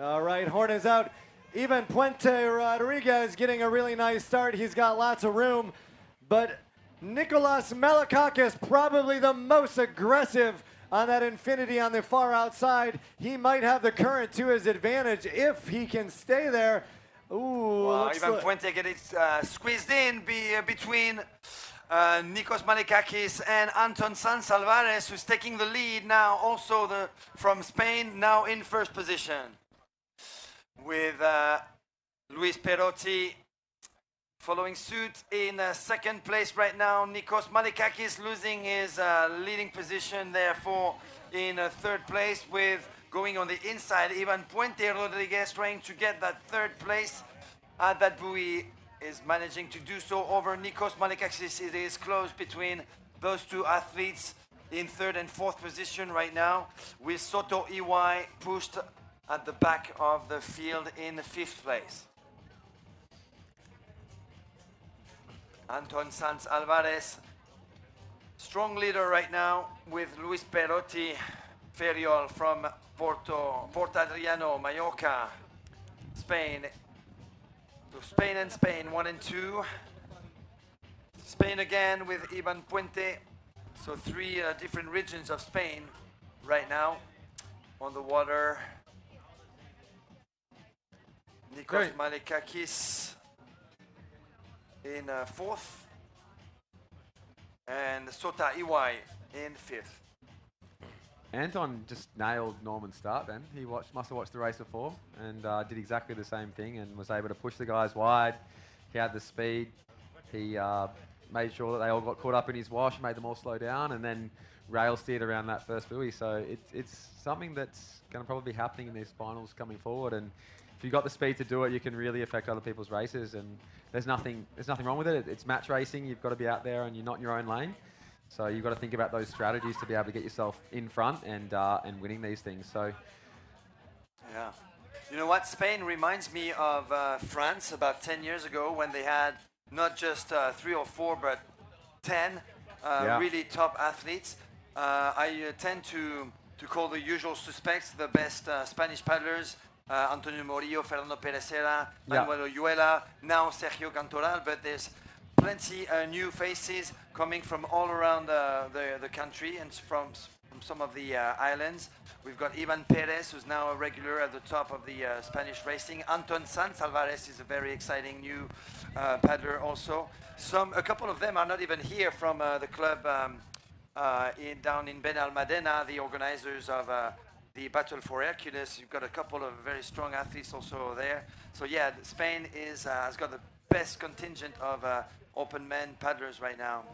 All right, horn is out. Even Puente Rodriguez getting a really nice start. He's got lots of room, but Nicolas Malakakis probably the most aggressive on that infinity on the far outside. He might have the current to his advantage if he can stay there. Ooh, Ivan Puente getting squeezed in between Nikos Malakakis and Anton Sanz Alvarez, who's taking the lead now, also from Spain, now in first position. With Luis Perotti following suit in second place right now. Nikos Malakakis losing his leading position, therefore in third place, with going on the inside. Ivan Puente Rodriguez trying to get that third place at that buoy, is managing to do so over Nikos Malakakis. It is close between those two athletes in third and fourth position right now, with Soto EY pushed at the back of the field in fifth place. Anton Sanz Alvarez, strong leader right now, with Luis Perotti Ferriol from Port Adriano, Mallorca, Spain. So Spain and Spain, 1 and 2. Spain again with Ivan Puente. So three different regions of Spain right now on the water. Nikos Malakakis in fourth, and Sota EY in fifth. Anton just nailed Norman's start then. He must have watched the race before and did exactly the same thing and was able to push the guys wide. He had the speed. He made sure that they all got caught up in his wash, made them all slow down, and then rail steered around that first buoy. So it's something that's going to probably be happening in these finals coming forward. And if you've got the speed to do it, you can really affect other people's races. And there's nothing wrong with it. It's match racing. You've got to be out there and you're not in your own lane. So you've got to think about those strategies to be able to get yourself in front and winning these things. So, yeah. You know what? Spain reminds me of France about 10 years ago when they had not just 3 or 4, but 10 really top athletes. I tend to call the usual suspects the best Spanish paddlers. Antonio Morillo, Fernando Perecera, Manuel Oyuela, now Sergio Cantoral, but there's plenty new faces coming from all around the country and from some of the islands. We've got Ivan Perez, who's now a regular at the top of the Spanish racing. Anton Sanz Alvarez is a very exciting new paddler also. A couple of them are not even here from the club down in Ben Almadena, the organizers of the Battle for Hercules. You've got a couple of very strong athletes also there. So yeah, Spain has got the best contingent of open men paddlers right now.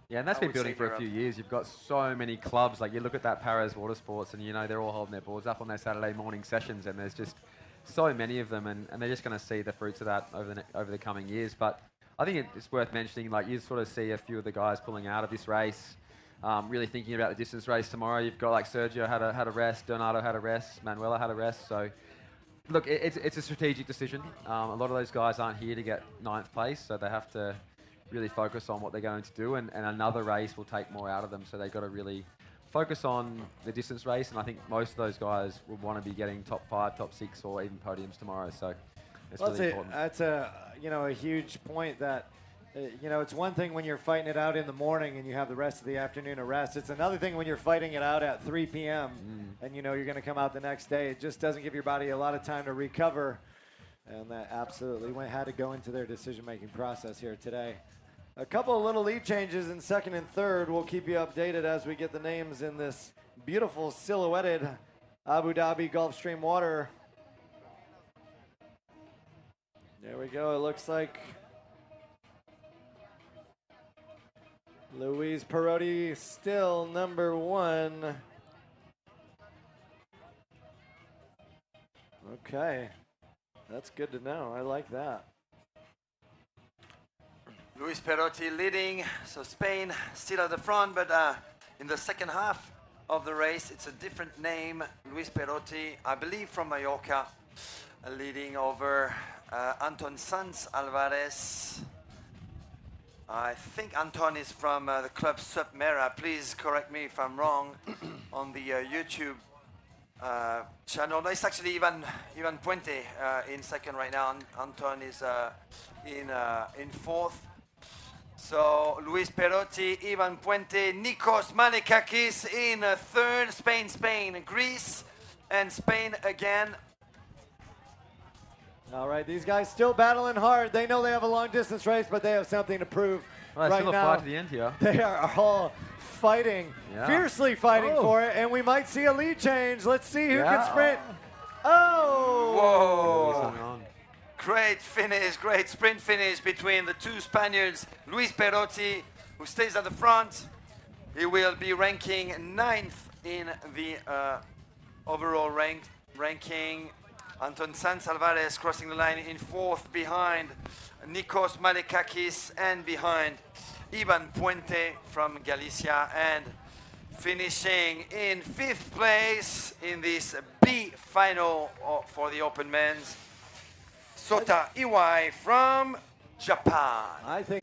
Yeah, and that's been building for a few years. You've got so many clubs. Like you look at that Paris Water Sports and they're all holding their boards up on their Saturday morning sessions, and there's just so many of them, and they're just going to see the fruits of that over the coming years. But I think it's worth mentioning, like you sort of see a few of the guys pulling out of this race. Really thinking about the distance race tomorrow. You've got like Sergio had a rest, Donato had a rest, Manuela had a rest. So look, it's a strategic decision. A lot of those guys aren't here to get 9th place, so they have to really focus on what they're going to do, and another race will take more out of them. So they've got to really focus on the distance race, and I think most of those guys will want to be getting top 5, top 6, or even podiums tomorrow. So it's really important. That's a huge point that. It's one thing when you're fighting it out in the morning and you have the rest of the afternoon to rest. It's another thing when you're fighting it out at 3 p.m. and you're going to come out the next day. It just doesn't give your body a lot of time to recover, and that absolutely had to go into their decision-making process here today. A couple of little lead changes in second and third. We'll keep you updated as we get the names in this beautiful silhouetted Abu Dhabi Gulfstream water. There we go. It looks like Luis Perotti still number 1. Okay. That's good to know. I like that. Luis Perotti leading, so Spain still at the front, but in the second half of the race, it's a different name. Luis Perotti, I believe from Mallorca, leading over Anton Sanz Alvarez. I think Anton is from the club SUP. Please correct me if I'm wrong on the YouTube channel. No, it's actually Ivan Puente in second right now. Anton is in fourth. So Luis Perotti, Ivan Puente, Nikos Malikakis in third. Spain, Greece, and Spain again. All right, these guys still battling hard. They know they have a long distance race, but they have something to prove right still now. A fight to the end here. They are all fighting, fiercely fighting for it, and we might see a lead change. Let's see who can sprint. Oh! Whoa! Great finish, great sprint finish between the two Spaniards. Luis Perotti, who stays at the front. He will be ranking 9th in the overall ranking. Anton Sanz Alvarez crossing the line in 4th behind Nikos Malikakis and behind Ivan Puente from Galicia, and finishing in 5th place in this B final for the Open Men's, Sota Iwai from Japan. I think